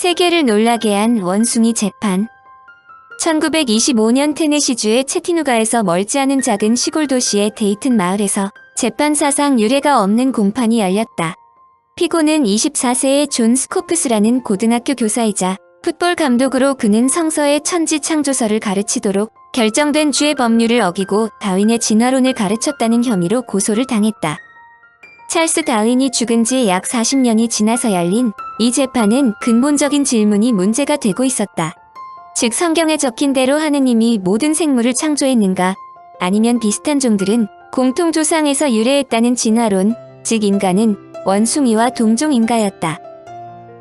세계를 놀라게 한 원숭이 재판. 1925년 테네시주의 채티누가에서 멀지 않은 작은 시골 도시의 데이튼 마을에서 재판 사상 유례가 없는 공판이 열렸다. 피고는 24세의 존 스코프스라는 고등학교 교사이자 풋볼 감독으로 그는 성서의 천지 창조설을 가르치도록 결정된 주의 법률을 어기고 다윈의 진화론을 가르쳤다는 혐의로 고소를 당했다. 찰스 다윈이 죽은 지 약 40년이 지나서 열린 이 재판은 근본적인 질문이 문제가 되고 있었다. 즉 성경에 적힌 대로 하느님이 모든 생물을 창조했는가, 아니면 비슷한 종들은 공통조상에서 유래했다는 진화론, 즉 인간은 원숭이와 동종인가였다.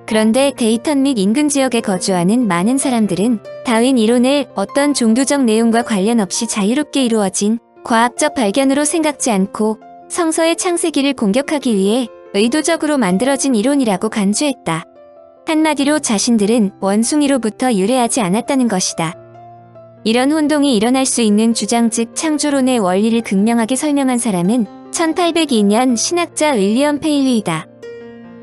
그런데 데이턴 및 인근 지역에 거주하는 많은 사람들은 다윈 이론을 어떤 종교적 내용과 관련 없이 자유롭게 이루어진 과학적 발견으로 생각지 않고 성서의 창세기를 공격하기 위해 의도적으로 만들어진 이론이라고 간주했다. 한마디로 자신들은 원숭이로부터 유래하지 않았다는 것이다. 이런 혼동이 일어날 수 있는 주장 즉 창조론의 원리를 극명하게 설명한 사람은 1802년 신학자 윌리엄 페일리이다.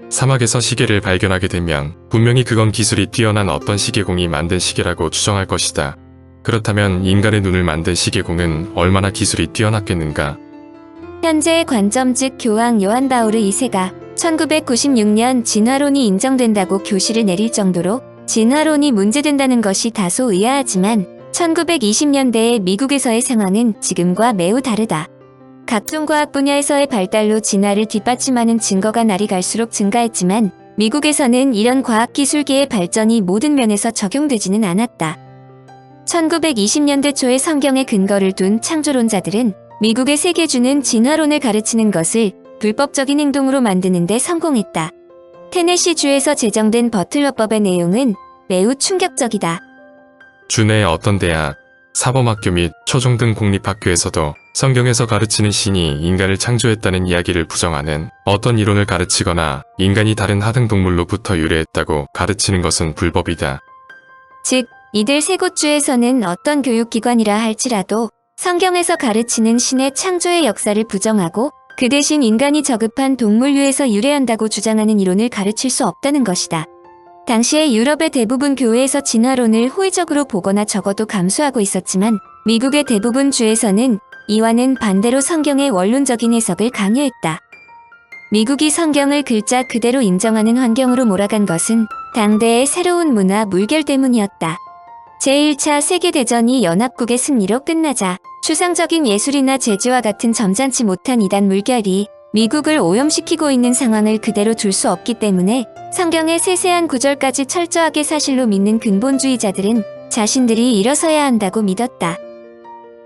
사막에서 시계를 발견하게 되면 분명히 그건 기술이 뛰어난 어떤 시계공이 만든 시계라고 추정할 것이다. 그렇다면 인간의 눈을 만든 시계공은 얼마나 기술이 뛰어났겠는가? 현재의 관점 즉 교황 요한 바오르 2세가 1996년 진화론이 인정된다고 교시를 내릴 정도로 진화론이 문제된다는 것이 다소 의아하지만 1920년대의 미국에서의 상황은 지금과 매우 다르다. 각종 과학 분야에서의 발달로 진화를 뒷받침하는 증거가 날이 갈수록 증가했지만 미국에서는 이런 과학기술계의 발전이 모든 면에서 적용되지는 않았다. 1920년대 초에 성경에 근거를 둔 창조론자들은 미국의 세계주는 진화론을 가르치는 것을 불법적인 행동으로 만드는 데 성공했다. 테네시주에서 제정된 버틀러법의 내용은 매우 충격적이다. 주 내 어떤 대학, 사범학교 및 초중 등 공립학교에서도 성경에서 가르치는 신이 인간을 창조했다는 이야기를 부정하는 어떤 이론을 가르치거나 인간이 다른 하등동물로부터 유래했다고 가르치는 것은 불법이다. 즉, 이들 세 곳주에서는 어떤 교육기관이라 할지라도 성경에서 가르치는 신의 창조의 역사를 부정하고 그 대신 인간이 저급한 동물류에서 유래한다고 주장하는 이론을 가르칠 수 없다는 것이다. 당시의 유럽의 대부분 교회에서 진화론을 호의적으로 보거나 적어도 감수하고 있었지만 미국의 대부분 주에서는 이와는 반대로 성경의 원론적인 해석을 강요했다. 미국이 성경을 글자 그대로 인정하는 환경으로 몰아간 것은 당대의 새로운 문화 물결 때문이었다. 제1차 세계대전이 연합국의 승리로 끝나자 추상적인 예술이나 제주와 같은 점잖지 못한 이단 물결이 미국을 오염시키고 있는 상황을 그대로 둘 수 없기 때문에 성경의 세세한 구절까지 철저하게 사실로 믿는 근본주의자들은 자신들이 일어서야 한다고 믿었다.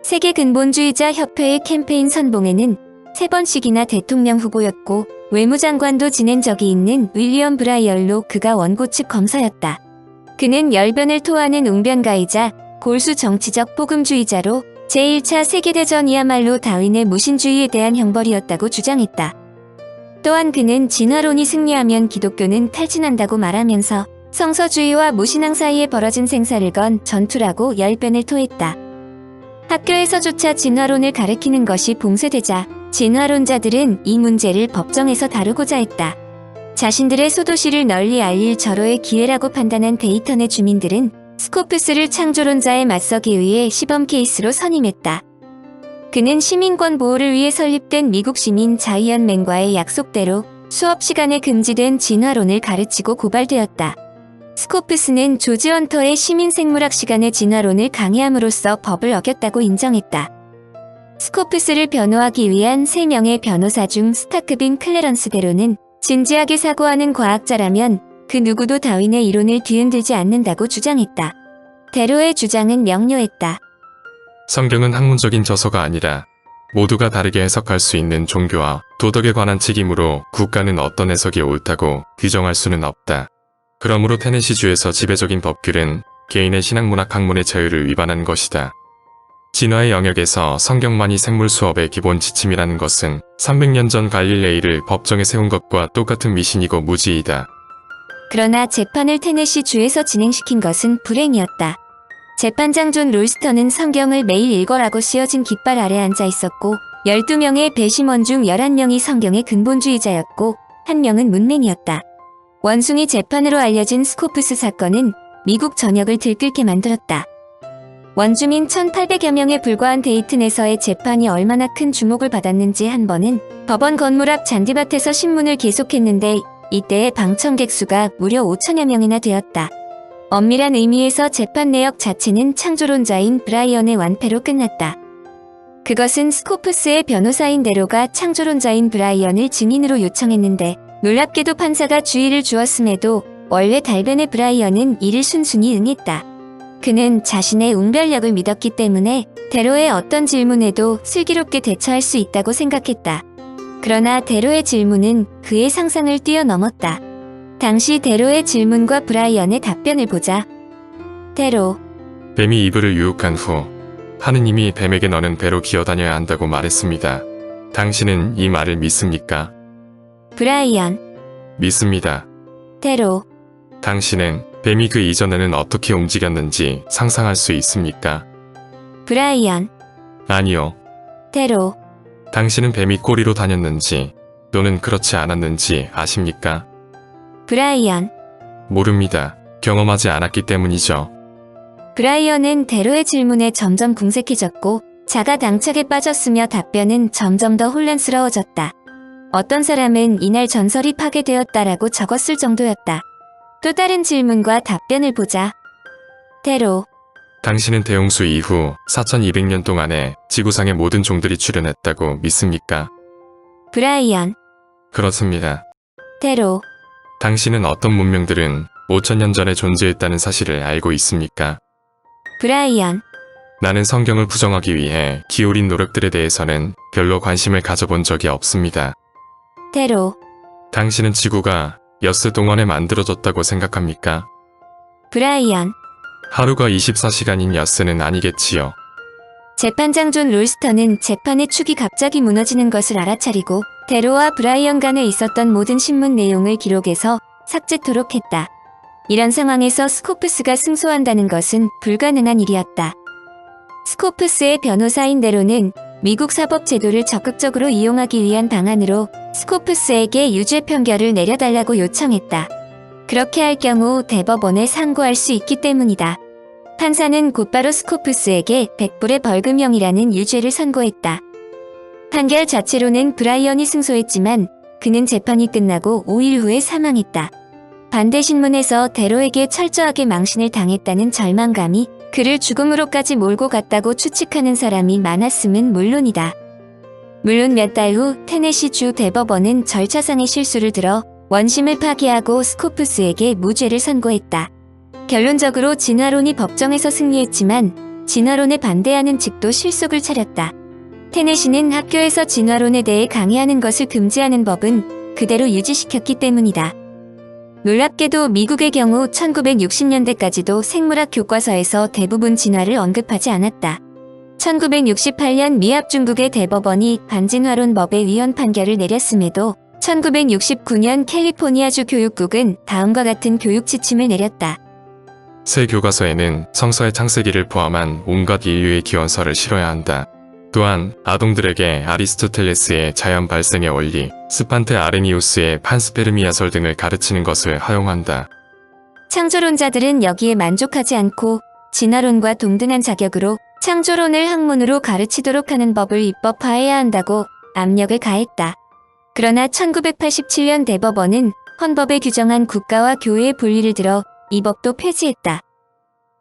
세계 근본주의자 협회의 캠페인 선봉에는 3번씩이나 대통령 후보였고 외무장관도 지낸 적이 있는 윌리엄 브라이얼로 그가 원고 측 검사였다. 그는 열변을 토하는 웅변가이자 골수 정치적 복음주의자로 제1차 세계대전이야말로 다윈의 무신주의에 대한 형벌이었다고 주장했다. 또한 그는 진화론이 승리하면 기독교는 탈진한다고 말하면서 성서주의와 무신앙 사이에 벌어진 생사를 건 전투라고 열변을 토했다. 학교에서조차 진화론을 가르치는 것이 봉쇄되자 진화론자들은 이 문제를 법정에서 다루고자 했다. 자신들의 소도시를 널리 알릴 절호의 기회라고 판단한 데이턴의 주민들은 스코프스를 창조론자에 맞서기 위해 시범 케이스로 선임했다. 그는 시민권 보호를 위해 설립된 미국 시민 자유연맹과의 약속대로 수업 시간에 금지된 진화론을 가르치고 고발되었다. 스코프스는 조지 헌터의 시민생물학 시간에 진화론을 강의함으로써 법을 어겼다고 인정했다. 스코프스를 변호하기 위한 3명의 변호사 중 스타크빈 클레런스 대로는 진지하게 사고하는 과학자라면 그 누구도 다윈의 이론을 뒤흔들지 않는다고 주장했다. 대로의 주장은 명료했다. 성경은 학문적인 저서가 아니라 모두가 다르게 해석할 수 있는 종교와 도덕에 관한 책임으로 국가는 어떤 해석이 옳다고 규정할 수는 없다. 그러므로 테네시주에서 지배적인 법규는 개인의 신학문학 학문의 자유를 위반한 것이다. 진화의 영역에서 성경만이 생물 수업의 기본 지침이라는 것은 300년 전 갈릴레이를 법정에 세운 것과 똑같은 미신이고 무지이다. 그러나 재판을 테네시주에서 진행시킨 것은 불행이었다. 재판장 존 롤스터는 성경을 매일 읽어라고 씌어진 깃발 아래 앉아 있었고 12명의 배심원 중 11명이 성경의 근본주의자였고 1명은 문맹이었다. 원숭이 재판으로 알려진 스코프스 사건은 미국 전역을 들끓게 만들었다. 원주민 1,800여 명에 불과한 데이튼에서의 재판이 얼마나 큰 주목을 받았는지 한 번은 법원 건물 앞 잔디밭에서 신문을 계속했는데 이때의 방청객 수가 무려 5천여 명이나 되었다. 엄밀한 의미에서 재판 내역 자체는 창조론자인 브라이언의 완패로 끝났다. 그것은 스코프스의 변호사인 데로가 창조론자인 브라이언을 증인으로 요청했는데 놀랍게도 판사가 주의를 주었음에도 원래 달변의 브라이언은 이를 순순히 응했다. 그는 자신의 웅변력을 믿었기 때문에 데로의 어떤 질문에도 슬기롭게 대처할 수 있다고 생각했다. 그러나 데로의 질문은 그의 상상을 뛰어넘었다. 당시 데로의 질문과 브라이언의 답변을 보자. 데로. 뱀이 이브를 유혹한 후 하느님이 뱀에게 너는 배로 기어다녀야 한다고 말했습니다. 당신은 이 말을 믿습니까? 브라이언. 믿습니다. 데로. 당신은 뱀이 그 이전에는 어떻게 움직였는지 상상할 수 있습니까? 브라이언. 아니요. 데로. 당신은 뱀이 꼬리로 다녔는지 또는 그렇지 않았는지 아십니까? 브라이언. 모릅니다. 경험하지 않았기 때문이죠. 브라이언은 데로의 질문에 점점 궁색해졌고 자가 당착에 빠졌으며 답변은 점점 더 혼란스러워졌다. 어떤 사람은 이날 전설이 파괴되었다라고 적었을 정도였다. 또 다른 질문과 답변을 보자. 데로. 당신은 대홍수 이후 4200년 동안에 지구상의 모든 종들이 출현했다고 믿습니까? 브라이언. 그렇습니다. 데로. 당신은 어떤 문명들은 5000년 전에 존재했다는 사실을 알고 있습니까? 브라이언. 나는 성경을 부정하기 위해 기울인 노력들에 대해서는 별로 관심을 가져본 적이 없습니다. 데로. 당신은 지구가 엿새 동안에 만들어졌다고 생각합니까? 브라이언. 하루가 24시간인 엿새는 아니겠지요. 재판장 존 롤스터는 재판의 축이 갑자기 무너지는 것을 알아차리고 데로와 브라이언 간에 있었던 모든 신문 내용을 기록해서 삭제토록 했다. 이런 상황에서 스코프스가 승소한다는 것은 불가능한 일이었다. 스코프스의 변호사인 데로는 미국 사법 제도를 적극적으로 이용하기 위한 방안으로 스코프스에게 유죄 판결을 내려달라고 요청했다. 그렇게 할 경우 대법원에 상고할 수 있기 때문이다. 판사는 곧바로 스코프스에게 100불의 벌금형이라는 유죄를 선고했다. 판결 자체로는 브라이언이 승소했지만 그는 재판이 끝나고 5일 후에 사망했다. 반대 신문에서 데로에게 철저하게 망신을 당했다는 절망감이 그를 죽음으로까지 몰고 갔다고 추측하는 사람이 많았음은 물론이다. 물론 몇 달 후 테네시 주 대법원은 절차상의 실수를 들어 원심을 파기하고 스코프스에게 무죄를 선고했다. 결론적으로 진화론이 법정에서 승리했지만 진화론에 반대하는 측도 실속을 차렸다. 테네시는 학교에서 진화론에 대해 강의하는 것을 금지하는 법은 그대로 유지시켰기 때문이다. 놀랍게도 미국의 경우 1960년대까지도 생물학 교과서에서 대부분 진화를 언급하지 않았다. 1968년 미합 중국의 대법원이 반진화론법의 위헌 판결을 내렸음에도 1969년 캘리포니아주 교육국은 다음과 같은 교육 지침을 내렸다. 새 교과서에는 성서의 창세기를 포함한 온갖 인류의 기원서를 실어야 한다. 또한 아동들에게 아리스토텔레스의 자연 발생의 원리, 스판테 아레니우스의 판스페르미아설 등을 가르치는 것을 허용한다. 창조론자들은 여기에 만족하지 않고 진화론과 동등한 자격으로 창조론을 학문으로 가르치도록 하는 법을 입법화해야 한다고 압력을 가했다. 그러나 1987년 대법원은 헌법에 규정한 국가와 교회의 분리를 들어 이 법도 폐지했다.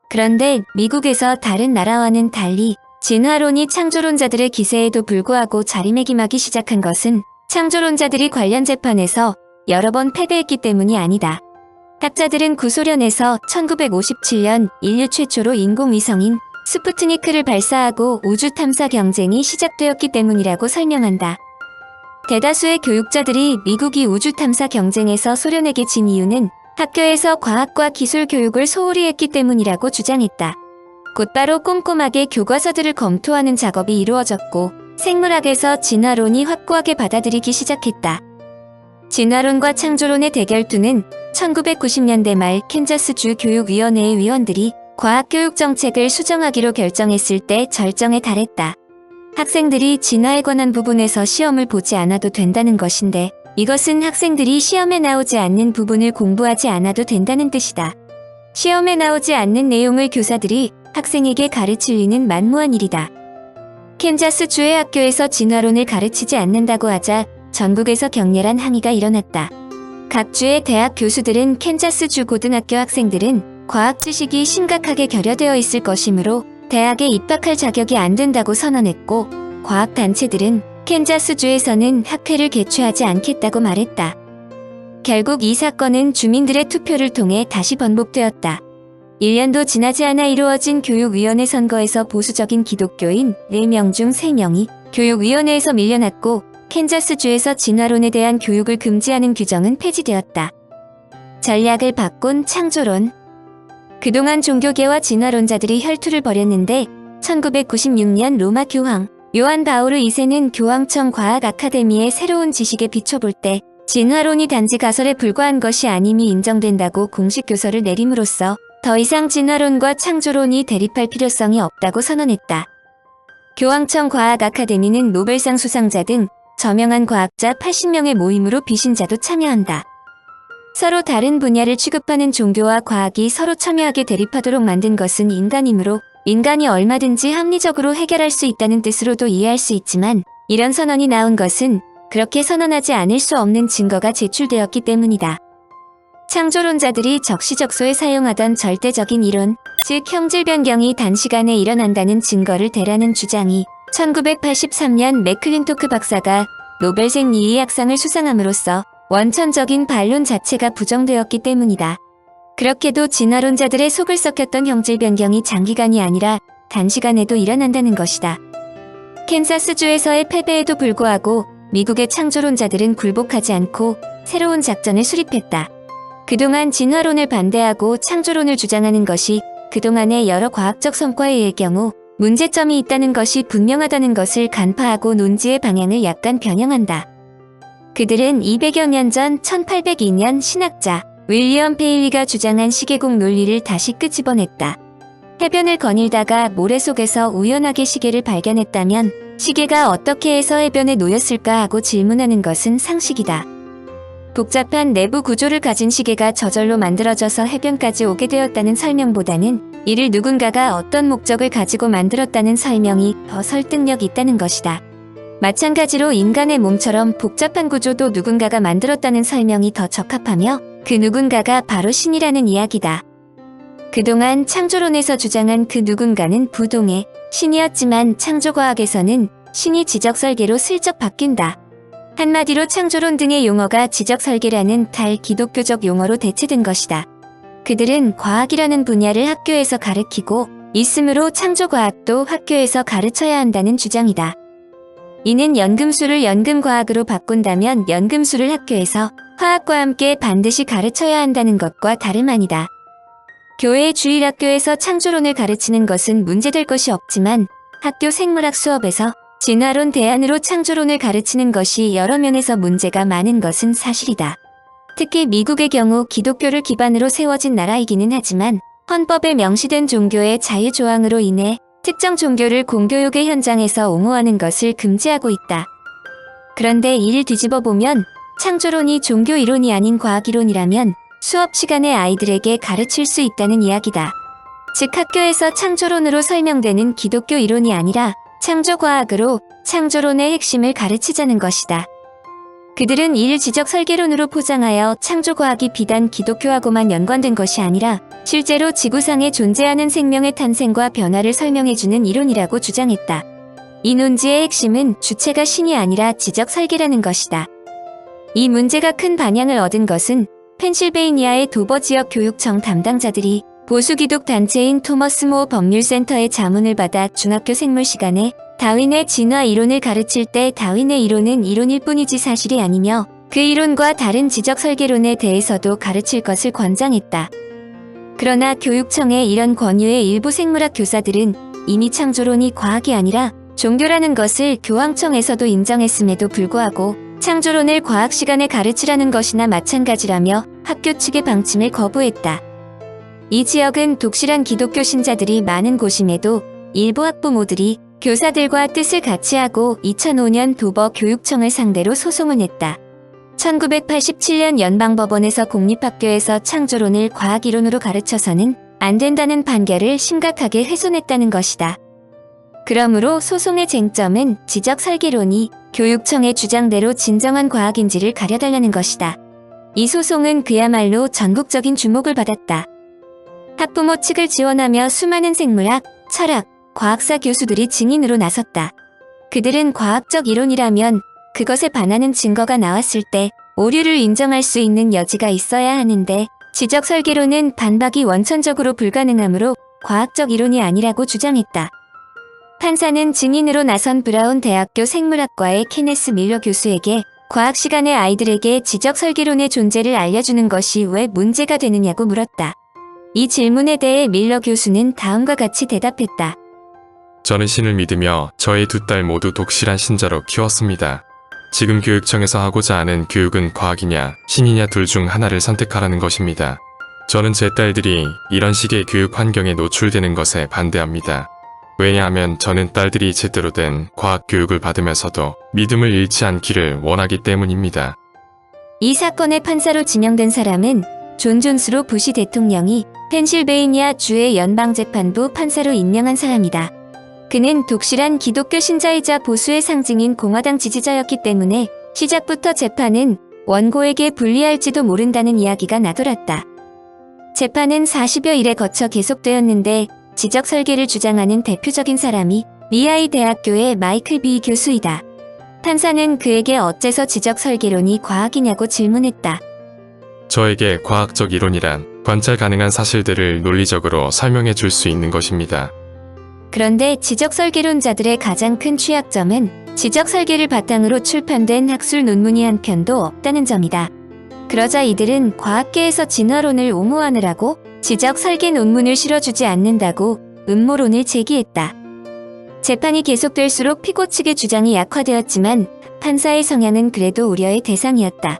그런데 미국에서 다른 나라와는 달리 진화론이 창조론자들의 기세에도 불구하고 자리매김하기 시작한 것은 창조론자들이 관련 재판에서 여러 번 패배했기 때문이 아니다. 학자들은 구소련에서 1957년 인류 최초로 인공위성인 스푸트니크를 발사하고 우주 탐사 경쟁이 시작되었기 때문이라고 설명한다. 대다수의 교육자들이 미국이 우주 탐사 경쟁에서 소련에게 진 이유는 학교에서 과학과 기술 교육을 소홀히 했기 때문이라고 주장했다. 곧바로 꼼꼼하게 교과서들을 검토하는 작업이 이루어졌고 생물학에서 진화론이 확고하게 받아들이기 시작했다. 진화론과 창조론의 대결투는 1990년대 말 캔자스주 교육위원회의 위원들이 과학교육 정책을 수정하기로 결정했을 때 절정에 달했다. 학생들이 진화에 관한 부분에서 시험을 보지 않아도 된다는 것인데 이것은 학생들이 시험에 나오지 않는 부분을 공부하지 않아도 된다는 뜻이다. 시험에 나오지 않는 내용을 교사들이 학생에게 가르칠 리는 만무한 일이다. 캔자스주의 학교에서 진화론을 가르치지 않는다고 하자 전국에서 격렬한 항의가 일어났다. 각 주의 대학 교수들은 캔자스주 고등학교 학생들은 과학 지식이 심각하게 결여되어 있을 것이므로 대학에 입학할 자격이 안 된다고 선언했고, 과학 단체들은 캔자스주에서는 학회를 개최하지 않겠다고 말했다. 결국 이 사건은 주민들의 투표를 통해 다시 번복되었다. 1년도 지나지 않아 이루어진 교육위원회 선거에서 보수적인 기독교인 4명 중 3명이 교육위원회에서 밀려났고, 캔자스주에서 진화론에 대한 교육을 금지하는 규정은 폐지되었다. 전략을 바꾼 창조론. 그동안 종교계와 진화론자들이 혈투를 벌였는데 1996년 로마 교황 요한 바오르 2세는 교황청 과학 아카데미의 새로운 지식에 비춰볼 때 진화론이 단지 가설에 불과한 것이 아님이 인정된다고 공식 교서를 내림으로써 더 이상 진화론과 창조론이 대립할 필요성이 없다고 선언했다. 교황청 과학 아카데미는 노벨상 수상자 등 저명한 과학자 80명의 모임으로 비신자도 참여한다. 서로 다른 분야를 취급하는 종교와 과학이 서로 첨예하게 대립하도록 만든 것은 인간이므로 인간이 얼마든지 합리적으로 해결할 수 있다는 뜻으로도 이해할 수 있지만, 이런 선언이 나온 것은 그렇게 선언하지 않을 수 없는 증거가 제출되었기 때문이다. 창조론자들이 적시적소에 사용하던 절대적인 이론, 즉 형질 변경이 단시간에 일어난다는 증거를 대라는 주장이 1983년 맥클린토크 박사가 노벨생 이의학상을 수상함으로써 원천적인 반론 자체가 부정되었기 때문이다. 그렇게도 진화론자들의 속을 썩혔던 형질 변경이 장기간이 아니라 단시간에도 일어난다는 것이다. 캔사스주에서의 패배에도 불구하고 미국의 창조론자들은 굴복하지 않고 새로운 작전을 수립했다. 그동안 진화론을 반대하고 창조론을 주장하는 것이 그동안의 여러 과학적 성과에 의할 경우 문제점이 있다는 것이 분명하다는 것을 간파하고 논지의 방향을 약간 변형한다. 그들은 200여 년 전 1802년 신학자 윌리엄 페일리가 주장한 시계공 논리를 다시 끄집어냈다. 해변을 거닐다가 모래 속에서 우연하게 시계를 발견했다면 시계가 어떻게 해서 해변에 놓였을까 하고 질문하는 것은 상식이다. 복잡한 내부 구조를 가진 시계가 저절로 만들어져서 해변까지 오게 되었다는 설명보다는 이를 누군가가 어떤 목적을 가지고 만들었다는 설명이 더 설득력 있다는 것이다. 마찬가지로 인간의 몸처럼 복잡한 구조도 누군가가 만들었다는 설명이 더 적합하며 그 누군가가 바로 신이라는 이야기다. 그동안 창조론에서 주장한 그 누군가는 부동의 신이었지만 창조과학에서는 신이 지적설계로 슬쩍 바뀐다. 한마디로 창조론 등의 용어가 지적설계라는 탈기독교적 용어로 대체된 것이다. 그들은 과학이라는 분야를 학교에서 가르치고 있으므로 창조과학도 학교에서 가르쳐야 한다는 주장이다. 이는 연금술을 연금과학으로 바꾼다면 연금술을 학교에서 화학과 함께 반드시 가르쳐야 한다는 것과 다름 아니다. 교회의 주일학교에서 창조론을 가르치는 것은 문제될 것이 없지만 학교 생물학 수업에서 진화론 대안으로 창조론을 가르치는 것이 여러 면에서 문제가 많은 것은 사실이다. 특히 미국의 경우 기독교를 기반으로 세워진 나라이기는 하지만 헌법에 명시된 종교의 자유조항으로 인해 특정 종교를 공교육의 현장에서 옹호하는 것을 금지하고 있다. 그런데 이를 뒤집어 보면 창조론이 종교 이론이 아닌 과학 이론이라면 수업 시간에 아이들에게 가르칠 수 있다는 이야기다. 즉 학교에서 창조론으로 설명되는 기독교 이론이 아니라 창조과학으로 창조론의 핵심을 가르치자는 것이다. 그들은 이를 지적 설계론으로 포장하여 창조과학이 비단 기독교하고만 연관된 것이 아니라 실제로 지구상에 존재하는 생명의 탄생과 변화를 설명해주는 이론이라고 주장했다. 이 논지의 핵심은 주체가 신이 아니라 지적 설계라는 것이다. 이 문제가 큰 반향을 얻은 것은 펜실베이니아의 도버 지역 교육청 담당자들이 보수기독 단체인 토머스 모 법률센터의 자문을 받아 중학교 생물 시간에 다윈의 진화 이론을 가르칠 때 다윈의 이론은 이론일 뿐이지 사실이 아니며 그 이론과 다른 지적 설계론에 대해서도 가르칠 것을 권장했다. 그러나 교육청의 이런 권유에 일부 생물학 교사들은 이미 창조론이 과학이 아니라 종교라는 것을 교황청에서도 인정했음에도 불구하고 창조론을 과학 시간에 가르치라는 것이나 마찬가지라며 학교 측의 방침을 거부했다. 이 지역은 독실한 기독교 신자들이 많은 곳임에도 일부 학부모들이 교사들과 뜻을 같이 하고 2005년 도버 교육청을 상대로 소송을 냈다. 1987년 연방법원에서 공립학교에서 창조론을 과학이론으로 가르쳐서는 안 된다는 판결을 심각하게 훼손했다는 것이다. 그러므로 소송의 쟁점은 지적 설계론이 교육청의 주장대로 진정한 과학인지를 가려달라는 것이다. 이 소송은 그야말로 전국적인 주목을 받았다. 학부모 측을 지원하며 수많은 생물학, 철학, 과학사 교수들이 증인으로 나섰다. 그들은 과학적 이론이라면 그것에 반하는 증거가 나왔을 때 오류를 인정할 수 있는 여지가 있어야 하는데 지적 설계론은 반박이 원천적으로 불가능하므로 과학적 이론이 아니라고 주장했다. 판사는 증인으로 나선 브라운 대학교 생물학과의 케네스 밀러 교수에게 과학 시간에 아이들에게 지적 설계론의 존재를 알려주는 것이 왜 문제가 되느냐고 물었다. 이 질문에 대해 밀러 교수는 다음과 같이 대답했다. 저는 신을 믿으며 저의 두 딸 모두 독실한 신자로 키웠습니다. 지금 교육청에서 하고자 하는 교육은 과학이냐 신이냐 둘 중 하나를 선택하라는 것입니다. 저는 제 딸들이 이런 식의 교육 환경에 노출되는 것에 반대합니다. 왜냐하면 저는 딸들이 제대로 된 과학 교육을 받으면서도 믿음을 잃지 않기를 원하기 때문입니다. 이 사건의 판사로 지명된 사람은 존 존스로 부시 대통령이 펜실베이니아 주의 연방재판부 판사로 임명한 사람이다. 그는 독실한 기독교 신자이자 보수의 상징인 공화당 지지자였기 때문에 시작부터 재판은 원고에게 불리할지도 모른다는 이야기가 나돌았다. 재판은 40여 일에 거쳐 계속되었는데 지적 설계를 주장하는 대표적인 사람이 리아이 대학교의 마이클 비 교수이다. 판사는 그에게 어째서 지적 설계론이 과학이냐고 질문했다. 저에게 과학적 이론이란 관찰 가능한 사실들을 논리적으로 설명해 줄 수 있는 것입니다. 그런데 지적 설계론자들의 가장 큰 취약점은 지적 설계를 바탕으로 출판된 학술 논문이 한 편도 없다는 점이다. 그러자 이들은 과학계에서 진화론을 옹호하느라고 지적 설계 논문을 실어주지 않는다고 음모론을 제기했다. 재판이 계속될수록 피고 측의 주장이 약화되었지만 판사의 성향은 그래도 우려의 대상이었다.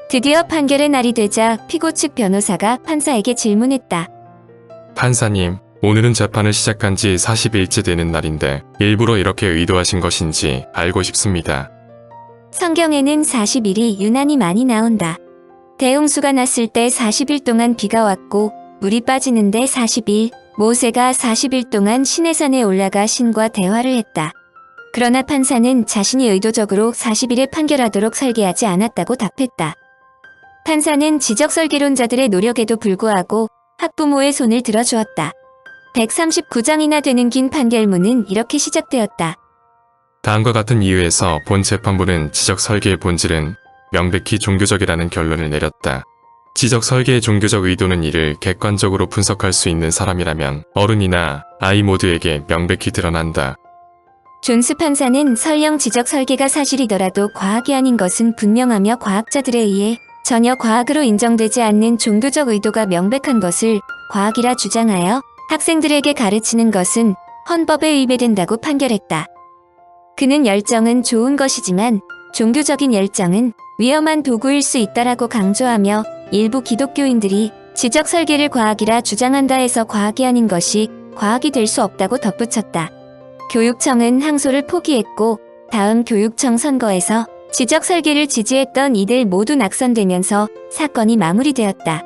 드디어 판결의 날이 되자 피고 측 변호사가 판사에게 질문했다. 판사님, 오늘은 재판을 시작한 지 40일째 되는 날인데 일부러 이렇게 의도하신 것인지 알고 싶습니다. 성경에는 40일이 유난히 많이 나온다. 대홍수가 났을 때 40일 동안 비가 왔고 물이 빠지는데 40일, 모세가 40일 동안 시내산에 올라가 신과 대화를 했다. 그러나 판사는 자신이 의도적으로 40일에 판결하도록 설계하지 않았다고 답했다. 판사는 지적 설계론자들의 노력에도 불구하고 학부모의 손을 들어주었다. 139장이나 되는 긴 판결문은 이렇게 시작되었다. 다음과 같은 이유에서 본 재판부는 지적 설계의 본질은 명백히 종교적이라는 결론을 내렸다. 지적 설계의 종교적 의도는 이를 객관적으로 분석할 수 있는 사람이라면 어른이나 아이 모두에게 명백히 드러난다. 존스 판사는 설령 지적 설계가 사실이더라도 과학이 아닌 것은 분명하며 과학자들에 의해 전혀 과학으로 인정되지 않는 종교적 의도가 명백한 것을 과학이라 주장하여 학생들에게 가르치는 것은 헌법에 위배된다고 판결했다. 그는 열정은 좋은 것이지만 종교적인 열정은 위험한 도구일 수 있다라고 강조하며 일부 기독교인들이 지적 설계를 과학이라 주장한다 해서 과학이 아닌 것이 과학이 될 수 없다고 덧붙였다. 교육청은 항소를 포기했고 다음 교육청 선거에서 지적 설계를 지지했던 이들 모두 낙선되면서 사건이 마무리되었다.